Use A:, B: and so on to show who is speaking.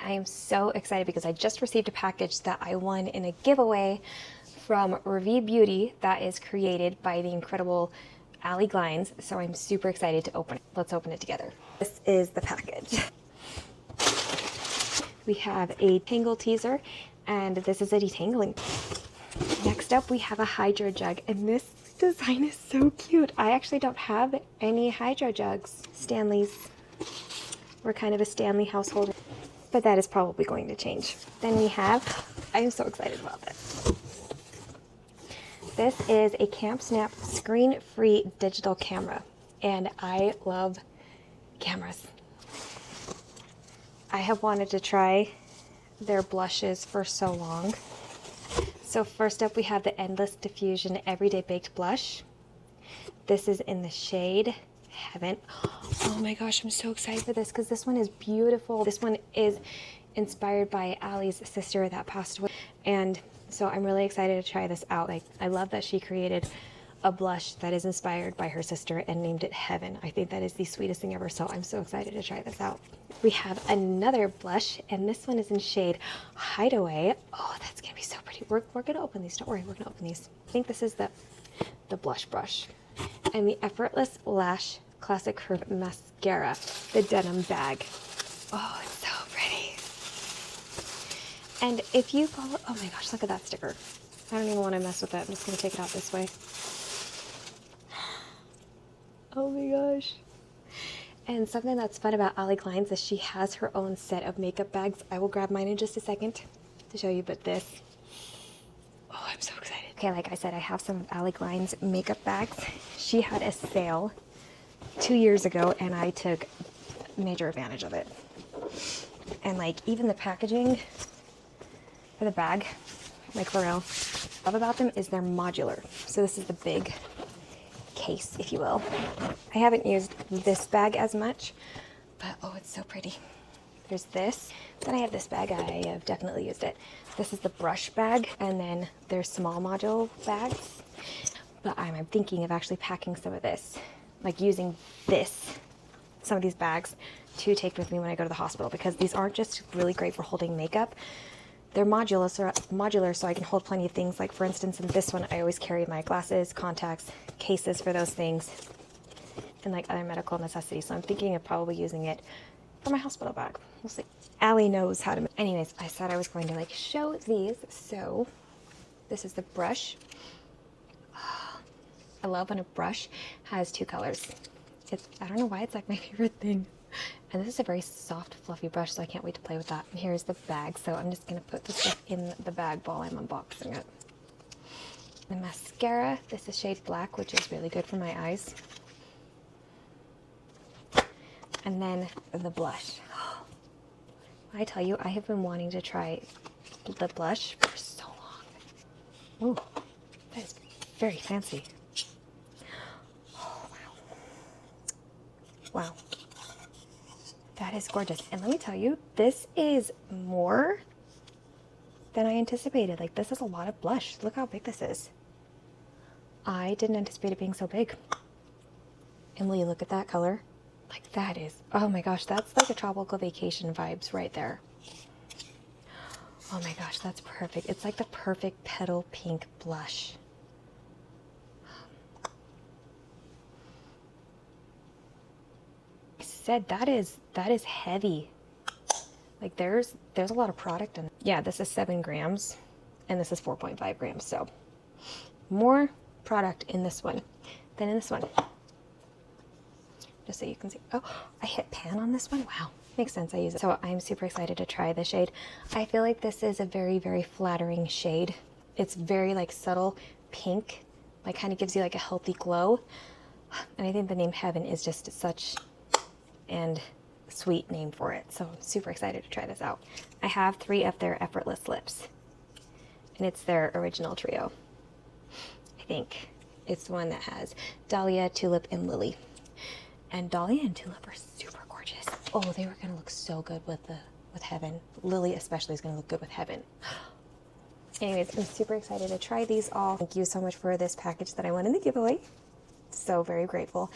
A: I am so excited because I just received a package that I won in a giveaway from Revie Beauty that is created by the incredible Allie Glines. So I'm super excited to open it. Let's open it together. This is the package. We have a Tangle teaser, and this is a detangling. Next up, we have a Hydro jug, and this design is so cute. I actually don't have any Hydro jugs. Stanley's. We're kind of a Stanley household, but that is probably going to change. Then we have, I am so excited about this. This is a Camp Snap screen-free digital camera, and I love cameras. I have wanted to try their blushes for so long. So first up, we have the Endless Diffusion Everyday Baked Blush. This is in the shade Heaven. Oh my gosh, I'm so excited for this because this one is beautiful. This one is inspired by Allie's sister that passed away. And so I'm really excited to try this out. Like, I love that she created a blush that is inspired by her sister and named it Heaven. I think that is the sweetest thing ever. So I'm so excited to try this out. We have another blush, and this one is in shade Hideaway. Oh, that's gonna be so pretty. We're gonna open these. Don't worry, we're gonna open these. I think this is the blush brush. And the Effortless Lash Classic Curve Mascara, the denim bag. Oh, it's so pretty. And if you follow, oh my gosh, look at that sticker. I don't even want to mess with it. I'm just gonna take it out this way. Oh my gosh. And something that's fun about Allie Glines is she has her own set of makeup bags. I will grab mine in just a second to show you, but this, oh, I'm so excited. Okay, like I said, I have some of Allie Glines makeup bags. She had a sale 2 years ago, and I took major advantage of it. And like even the packaging for the bag, like for real, what I love about them is they're modular. So this is the big case, if you will. I haven't used this bag as much, but oh, it's so pretty. There's this. Then I have this bag. I have definitely used it. This is the brush bag, and then there's small module bags. But I'm thinking of actually packing some of this, like using some of these bags to take with me when I go to the hospital, because these aren't just really great for holding makeup. They're modular, so I can hold plenty of things. Like for instance, in this one, I always carry my glasses, contacts, cases for those things, and like other medical necessities. So I'm thinking of probably using it for my hospital bag. We'll see. Allie knows how to. Anyways, I said I was going to like show these. So this is the brush. I love when a brush has two colors. I don't know why it's like my favorite thing. And this is a very soft, fluffy brush, so I can't wait to play with that. And here's the bag, so I'm just gonna put this stuff in the bag while I'm unboxing it. The mascara, this is shade Black, which is really good for my eyes. And then the blush. I tell you, I have been wanting to try the blush for so long. Ooh, that is very fancy. Oh, wow. Wow. That is gorgeous. And let me tell you, this is more than I anticipated. Like, this is a lot of blush. Look how big this is. I didn't anticipate it being so big. Emily, look at that color. Like, that is, oh my gosh, that's like a tropical vacation vibes right there. Oh my gosh, that's perfect. It's like the perfect petal pink blush. That is heavy. Like there's a lot of product in it. Yeah, this is 7 grams and this is 4.5 grams. So more product in this one than in this one. Just so you can see. Oh, I hit pan on this one. Wow, makes sense. I use it. So I'm super excited to try the shade. I feel like this is a very, very flattering shade. It's very like subtle pink, like kind of gives you like a healthy glow. And I think the name Heaven is just such and sweet name for it. So I'm super excited to try this out. I have 3 of their Effortless lips, and it's their original trio. I think it's the one that has Dahlia, Tulip, and Lily. And Dahlia and Tulip are super gorgeous. Oh, they were gonna look so good with Heaven. Lily especially is gonna look good with Heaven. Anyways, I'm super excited to try these all. Thank you so much for this package that I won in the giveaway. So very grateful.